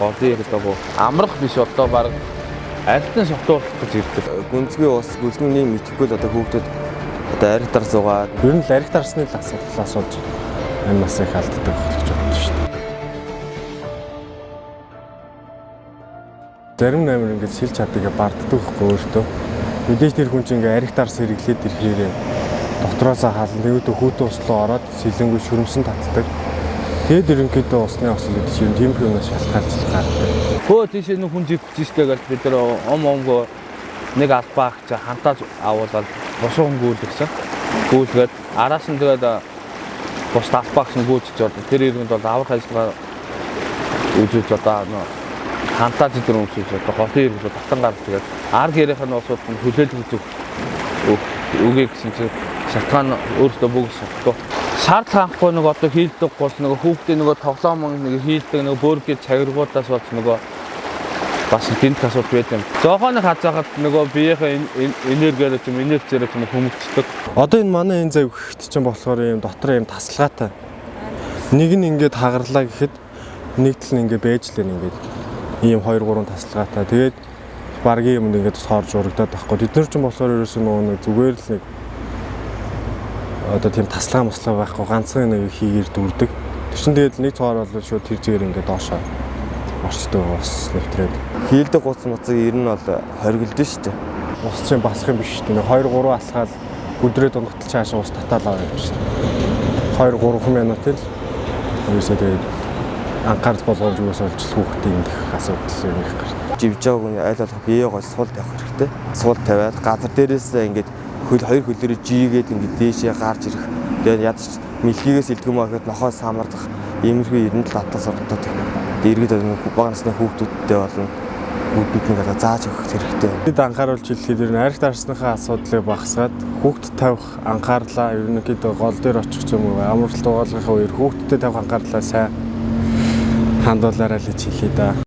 Голын хэлээгүй амрах биш одоо баг альтан согтуулах гэж ирдэг. Гүнзгий ус гүлгний мэдхгүй л одоо хүүхдүүд одоо архитар суугаад ер нь архитар арсны л асуудал асууж энэ нас их алддаг гэж боддог шүү дээ. Зарим нээр ингээд шилж чаддаг барддаг байхгүй өөртөө. Мэдээж тэр хүн чинь ингээд архитар арс хэрэглээд ирэхээр дотроосоо хаална нэгдээ хүүтэн услуу ороод сэлэнгүй шүрмсэн татдаг. Тэгээд ерөнхийдөө усны ос гэдэг чинь тийм юмнаас шалтгаалж гардаг. Хөө тийш нэг хүн жижигтэй гэж бид нар омгоо нэг албаах чи хантаж авуулаад босоо гүйлгсэн. Гүйлгээд араас нь тэгээд бос албаагч нь гүйж одоо тэр ирэнд бол аврах ажиллагаа үзүүлж одоо хантаж дээр өмсөж одоо голын иргэл татан гарч тэгээд ар гэрийнх нь усууд нь хүлээлт үзэх үгүй гэсэн чи шалтгаан өөртөө бүгд шалтгаан. Шаардлага хангахгүй нэг одоо хийлдэг гол нэг хүүхдийн нэг тоглоом нэг хийлдэг нэг бөөргийн цагиргуудаас болж нөгөө бас гинт асуудал байд юм. Зохооны хазаахад нөгөө биеийнхээ энергиээр ч юм инерцээр ч юм хүмүүждэг. Одоо энэ манай энэ зав ихт чинь болохоор юм дотор юм тасалгаатай. Нэг нь ингээд хагарлаа гэхэд нэг тал нь ингээд бэжлэн ингээд ийм 2 3 тасалгаатай. Тэгээд баргийн юмд ингээд тоорж урагдаад байхгүй. Бид нар ч болохоор ерөөсөө нөгөө зүгээр л нэг одоо тийм таслага байхгүй ганцхан нэг хийгээр дүрдэг. Тэр чинь тэгээд нэг цоор бол шууд тэр зэгээр ингээд доошоо орчдөг бас нэвтрээд. хийлдэг гуц муцыг ер нь бол хоригдсон шүү дээ. Ус чинь басах юм биш шүү дээ. 2 3 алхаал бүдрээ дунгатал цаашаа ус татаал аваад шүү дээ. 2 3 минут л ерөөсөө тэгээд анхаарч болгоомж юус олж хүүхдийн имдэх асуудал юм их гарч. Живж байгааг нь айл болох биеэ гол сул тавих хэрэгтэй. Сул тавиад газар дээрээс ингээд хоёр хөлөөрөө жигээд ингээд дээшээ гарч ирэх. Тэгээд ядч мэлхийгээс илтгэм байхад нохоос самардах иймэрхүү ерөнхийд татаас ордод. Иргэд бага насны хүүхдүүдтэй болон хүүхдүүднийг одоо зааж өгөх хэрэгтэй. Бид анхааруулж хэлэхэд ер нь архитар арсныхаа асуудлыг багасгаад хүүхдэд тавих анхаарлаа ерөнхийдөө гол дээр очих юм уу амралт угаалгахын үеэр хүүхдэд тавих анхаарлаа сайн хандуулаарай л гэж хэлээ да.